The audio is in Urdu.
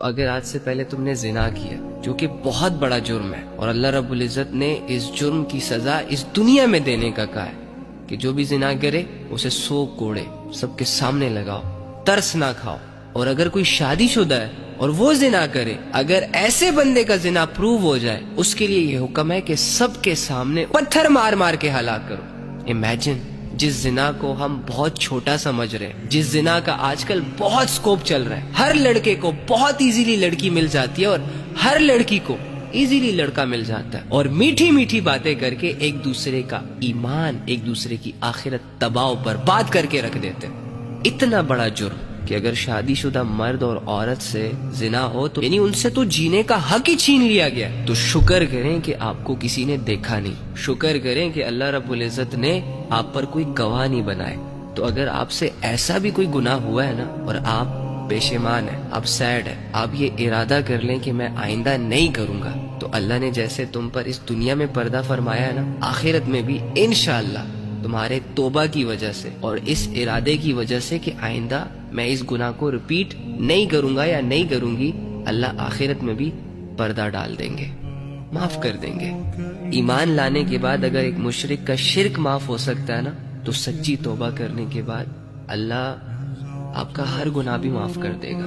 اگر آج سے پہلے تم نے زنا کیا جو کہ بہت بڑا جرم ہے اور اللہ رب العزت نے اس جرم کی سزا اس دنیا میں دینے کا کہا ہے کہ جو بھی زنا کرے اسے 100 کوڑے سب کے سامنے لگاؤ، ترس نہ کھاؤ. اور اگر کوئی شادی شدہ ہے اور وہ زنا کرے، اگر ایسے بندے کا زنا پروو ہو جائے، اس کے لیے یہ حکم ہے کہ سب کے سامنے پتھر مار مار کے ہلاک کرو. امیجن جس زنا کو ہم بہت چھوٹا سمجھ رہے ہیں، جس زنا کا آج کل بہت سکوپ چل رہا ہے، ہر لڑکے کو بہت ایزیلی لڑکی مل جاتی ہے اور ہر لڑکی کو ایزیلی لڑکا مل جاتا ہے، اور میٹھی میٹھی باتیں کر کے ایک دوسرے کا ایمان، ایک دوسرے کی آخرت تباہ و برباد کر کے رکھ دیتے ہیں. اتنا بڑا جرم کہ اگر شادی شدہ مرد اور عورت سے زنا ہو تو یعنی ان سے تو جینے کا حق ہی چھین لیا گیا. تو شکر کریں کہ آپ کو کسی نے دیکھا نہیں، شکر کریں کہ اللہ رب العزت نے آپ پر کوئی گواہ نہیں بنائے. تو اگر آپ سے ایسا بھی کوئی گناہ ہوا ہے نا اور آپ پشیمان ہیں، آپ سیڈ ہیں، آپ یہ ارادہ کر لیں کہ میں آئندہ نہیں کروں گا، تو اللہ نے جیسے تم پر اس دنیا میں پردہ فرمایا ہے نا، آخرت میں بھی انشاءاللہ تمہارے توبہ کی وجہ سے اور اس ارادے کی وجہ سے کہ آئندہ میں اس گناہ کو ریپیٹ نہیں کروں گا یا نہیں کروں گی، اللہ آخرت میں بھی پردہ ڈال دیں گے، معاف کر دیں گے. ایمان لانے کے بعد اگر ایک مشرک کا شرک معاف ہو سکتا ہے نا، تو سچی توبہ کرنے کے بعد اللہ آپ کا ہر گناہ بھی معاف کر دے گا.